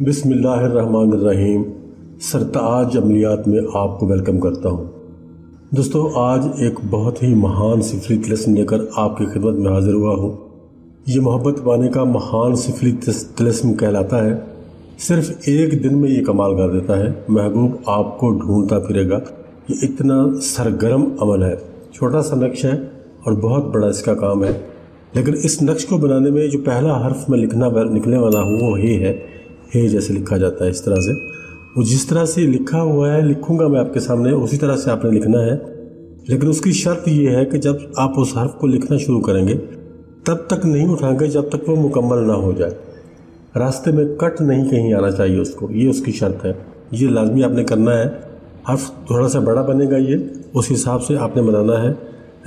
बिस्मिल्लाहिर्रहमानिर्रहीम। सरताज अमलियात में आपको वेलकम करता हूँ। दोस्तों, आज एक बहुत ही महान सिफरी तिलिस्म लेकर आपकी खिदमत में हाजिर हुआ हूँ। ये मोहब्बत पाने का महान सिफरी तिलिस्म कहलाता है। सिर्फ एक दिन में ये कमाल कर देता है। महबूब आपको ढूंढता फिरेगा। ये इतना सरगर्म अमल है। छोटा सा नक्श है और बहुत बड़ा इसका काम है। लेकिन इस नक्श को बनाने में जो पहला हर्फ में निकलने वाला हूँ वो हे जैसे लिखा जाता है। इस तरह से वो जिस तरह से लिखा हुआ है लिखूंगा मैं आपके सामने, उसी तरह से आपने लिखना है। लेकिन उसकी शर्त ये है कि जब आप उस हर्फ को लिखना शुरू करेंगे तब तक नहीं उठाएंगे जब तक वो मुकम्मल ना हो जाए। रास्ते में कट नहीं कहीं आना चाहिए उसको, ये उसकी शर्त है। ये लाजमी आपने करना है। हर्फ थोड़ा सा बड़ा बनेगा, ये उस हिसाब से आपने बनाना है।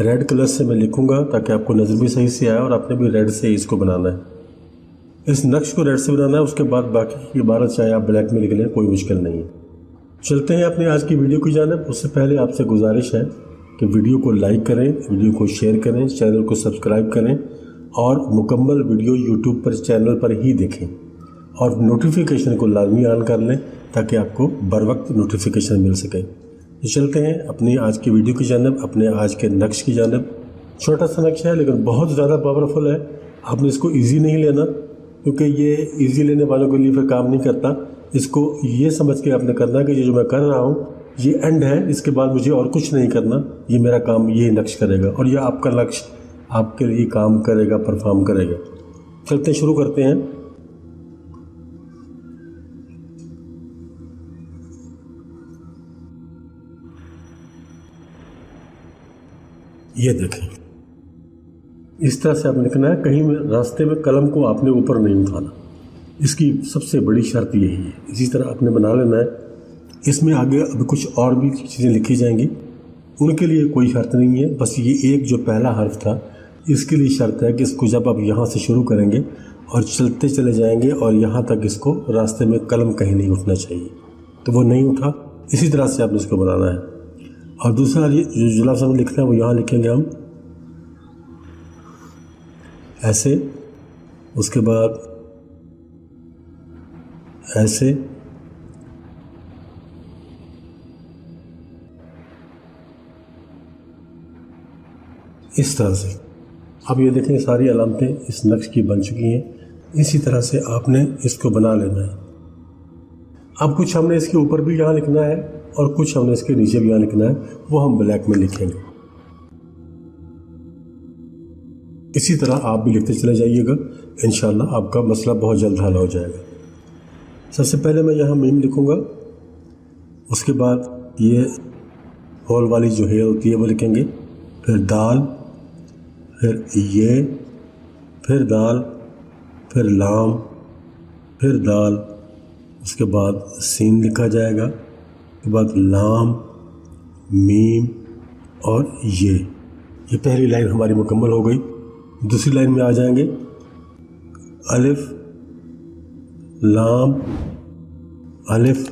रेड कलर से मैं लिखूंगा ताकि आपको नज़र भी सही से आए और आपने भी रेड से इसको बनाना है। इस नक्श को रेड से बनाना है। उसके बाद बाकी की इबारत चाहे आप ब्लैक में लिख लें, कोई मुश्किल नहीं है। चलते हैं अपनी आज की वीडियो की जानिब। उससे पहले आपसे गुजारिश है कि वीडियो को लाइक करें, वीडियो को शेयर करें, चैनल को सब्सक्राइब करें और मुकम्मल वीडियो यूट्यूब पर चैनल पर ही देखें और नोटिफिकेशन को लाजमी ऑन कर लें ताकि आपको बर वक्त नोटिफिकेशन मिल सके। तो चलते हैं अपनी आज की वीडियो की जानिब, अपने आज के नक्श की जानिब। छोटा सा नक्श है लेकिन बहुत ज़्यादा पावरफुल है। आपने इसको ईजी नहीं लेना, क्योंकि ये इजी लेने वालों के लिए फिर काम नहीं करता। इसको ये समझ के आपने करना कि ये जो मैं कर रहा हूँ ये एंड है, इसके बाद मुझे और कुछ नहीं करना, ये मेरा काम ये नक्श करेगा और ये आपका नक्श आपके लिए काम करेगा, परफॉर्म करेगा। चलते शुरू करते हैं। ये देखें, इस तरह से आपने लिखना है। कहीं में रास्ते में कलम को आपने ऊपर नहीं उठाना, इसकी सबसे बड़ी शर्त यही है। इसी तरह आपने बना लेना है। इसमें आगे अभी कुछ और भी चीज़ें लिखी जाएंगी, उनके लिए कोई शर्त नहीं है। बस ये एक जो पहला हर्फ था इसके लिए शर्त है कि इसको जब आप यहाँ से शुरू करेंगे और चलते चले जाएंगे और यहाँ तक इसको रास्ते में कलम कहीं नहीं उठना चाहिए, तो वो नहीं उठा। इसी तरह से आपने इसको बनाना है। और दूसरा जो जुलाब में लिखना है वो यहाँ लिखेंगे हम ऐसे, उसके बाद ऐसे, इस तरह से। अब ये देखें सारी अलामतें इस नक्श की बन चुकी हैं। इसी तरह से आपने इसको बना लेना है। अब कुछ हमने इसके ऊपर भी यहाँ लिखना है और कुछ हमने इसके नीचे भी यहाँ लिखना है, वो हम ब्लैक में लिखेंगे। इसी तरह आप भी लिखते चले जाइएगा, इंशाअल्लाह आपका मसला बहुत जल्द हल हो जाएगा। सबसे पहले मैं यहाँ मीम लिखूँगा, उसके बाद ये होल वाली जो है होती है वो लिखेंगे, फिर दाल, फिर ये, फिर दाल, फिर लाम, फिर दाल, उसके बाद सीन लिखा जाएगा, उसके बाद लाम, मीम और ये पहली लाइन हमारी मुकम्मल हो गई। दूसरी लाइन में आ जाएंगे अलिफ, लाम, अलिफ,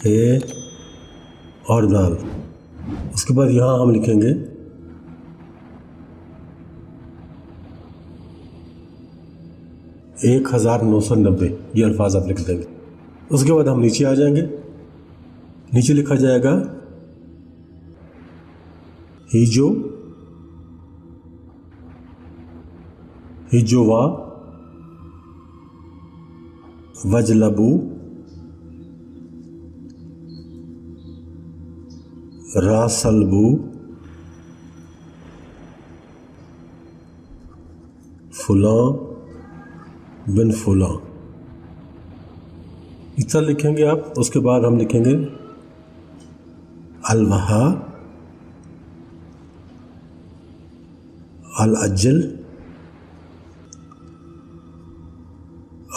ए और दाल। उसके बाद यहाँ हम लिखेंगे 1990, ये अल्फाज आप लिख देंगे। उसके बाद हम नीचे आ जाएंगे। नीचे लिखा जाएगा हिजो, हिजोवा, वजलबू, रासलबू, फुलां बिन फुलां। इस तरह लिखेंगे आप। उसके बाद हम लिखेंगे अलवहा, अल अज्जल,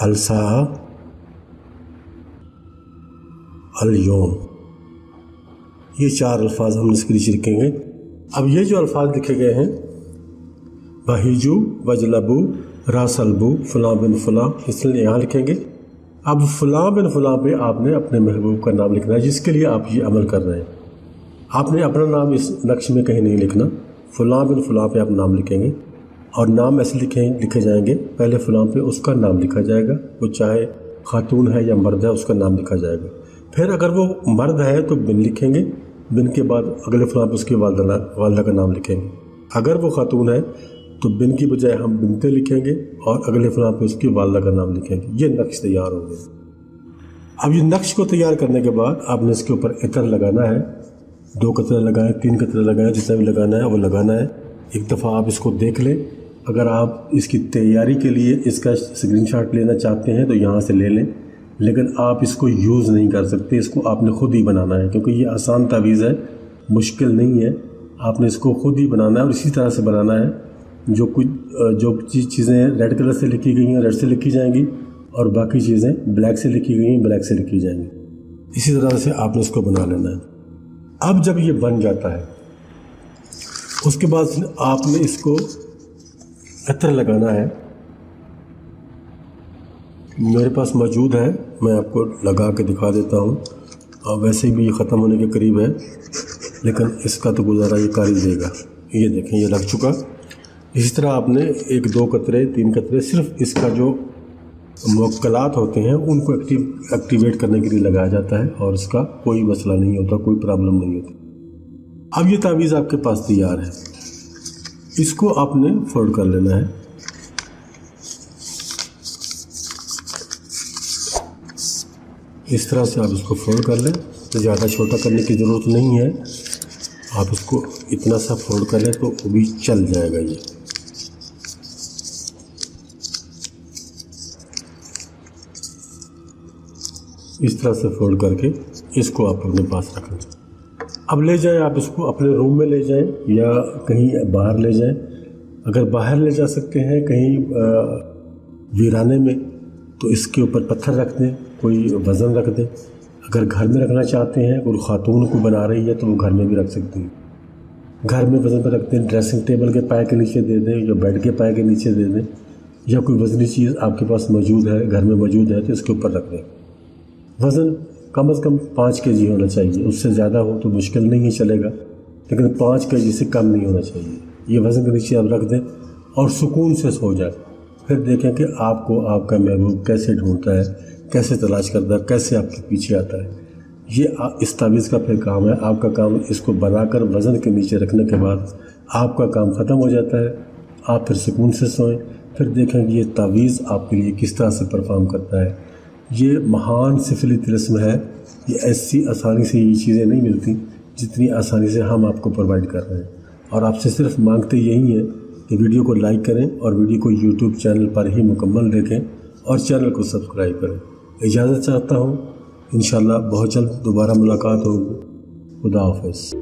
अलसा, अल यौम। ये 4 अल्फाज हम इसके नीचे लिखेंगे। अब ये जो अल्फाज लिखे गए हैं वहीजू, वजलबू, रासलबू, फलां बिन फलां, इसलिए यहाँ लिखेंगे। अब फलां बिन फलां पे आपने अपने महबूब का नाम लिखना है जिसके लिए आप ये अमल कर रहे हैं। آپ نے اپنا نام اس نقش میں کہیں نہیں لکھنا، فلاں بن فلاں پہ آپ نام لکھیں گے، اور نام ایسے لکھے جائیں گے، پہلے فلاں پہ اس کا نام لکھا جائے گا، وہ چاہے خاتون ہے یا مرد ہے اس کا نام لکھا جائے گا۔ پھر اگر وہ مرد ہے تو بن لکھیں گے، بن کے بعد اگلے فلاں پہ اس کی والدہ کا نام لکھیں گے۔ اگر وہ خاتون ہے تو بن کی بجائے ہم بنتے لکھیں گے اور اگلے فلاں پہ اس کی والدہ کا نام لکھیں گے۔ یہ نقش تیار ہو گیا۔ اب یہ نقش کو تیار کرنے کے بعد آپ نے اس کے اوپر عطر لگانا ہے، 2 قطرے لگائیں، 3 قطرے لگائیں، جتنا بھی لگانا ہے وہ لگانا ہے۔ ایک دفعہ آپ اس کو دیکھ لیں، اگر آپ اس کی تیاری کے لیے اس کا اسکرین شاٹ لینا چاہتے ہیں تو یہاں سے لے لیں، لیکن آپ اس کو یوز نہیں کر سکتے، اس کو آپ نے خود ہی بنانا ہے، کیونکہ یہ آسان تعویذ ہے، مشکل نہیں ہے۔ آپ نے اس کو خود ہی بنانا ہے اور اسی طرح سے بنانا ہے۔ جو چیزیں ریڈ کلر سے لکھی گئی ہیں ریڈ سے لکھی جائیں گی، اور باقی چیزیں بلیک سے لکھی گئی ہیں بلیک سے لکھی جائیں گی۔ اسی طرح سے آپ نے اس کو بنا لینا ہے۔ اب جب یہ بن جاتا ہے اس کے بعد آپ نے اس کو عطر لگانا ہے۔ میرے پاس موجود ہے، میں آپ کو لگا کے دکھا دیتا ہوں، اور ویسے بھی یہ ختم ہونے کے قریب ہے، لیکن اس کا تو گزارا یہ کر ہی دے گا۔ یہ دیکھیں یہ لگ چکا۔ اسی طرح آپ نے 1 2 قطرے 3 قطرے صرف اس کا جو موکلات ہوتے ہیں ان کو ایکٹیویٹ کرنے کے لیے لگایا جاتا ہے، اور اس کا کوئی مسئلہ نہیں ہوتا، کوئی پرابلم نہیں ہوتی۔ اب یہ تعویذ آپ کے پاس تیار ہے، اس کو آپ نے فولڈ کر لینا ہے۔ اس طرح سے آپ اس کو فولڈ کر لیں، زیادہ چھوٹا کرنے کی ضرورت نہیں ہے، آپ اس کو اتنا سا فولڈ کر لیں تو وہ بھی چل جائے گا۔ یہ اس طرح سے فولڈ کر کے اس کو آپ اپنے پاس رکھ لیں۔ اب لے جائیں، آپ اس کو اپنے روم میں لے جائیں یا کہیں باہر لے جائیں۔ اگر باہر لے جا سکتے ہیں کہیں ویرانے میں تو اس کے اوپر پتھر رکھ دیں، کوئی وزن رکھ دیں۔ اگر گھر میں رکھنا چاہتے ہیں، کوئی خاتون کو بنا رہی ہے تو وہ گھر میں بھی رکھ سکتی ہیں۔ گھر میں وزن پہ رکھ دیں، ڈریسنگ ٹیبل کے پائے کے نیچے دے دیں یا بیڈ کے پائے کے نیچے دے دیں، یا کوئی وزنی چیز آپ کے پاس موجود ہے، گھر میں موجود ہے تو اس کے اوپر رکھ دیں۔ وزن کم از کم 5 kg ہونا چاہیے، اس سے زیادہ ہو تو مشکل نہیں چلے گا، لیکن 5 kg سے کم نہیں ہونا چاہیے۔ یہ وزن کے نیچے آپ رکھ دیں اور سکون سے سو جائیں۔ پھر دیکھیں کہ آپ کو آپ کا محبوب کیسے ڈھونڈتا ہے، کیسے تلاش کرتا ہے، کیسے آپ کے پیچھے آتا ہے۔ یہ اس تعویذ کا پھر کام ہے۔ آپ کا کام اس کو بنا کر وزن کے نیچے رکھنے کے بعد آپ کا کام ختم ہو جاتا ہے، آپ پھر سکون سے سوئیں۔ پھر دیکھیں کہ یہ تعویذ آپ کے لیے کس طرح سے پرفارم کرتا ہے۔ یہ مہان سفلی طلسم ہے، یہ ایسی آسانی سے یہ چیزیں نہیں ملتی جتنی آسانی سے ہم آپ کو پرووائڈ کر رہے ہیں، اور آپ سے صرف مانگتے یہی ہیں کہ ویڈیو کو لائک کریں اور ویڈیو کو یوٹیوب چینل پر ہی مکمل دیکھیں اور چینل کو سبسکرائب کریں۔ اجازت چاہتا ہوں، انشاءاللہ بہت جلد دوبارہ ملاقات ہوگی۔ خدا حافظ۔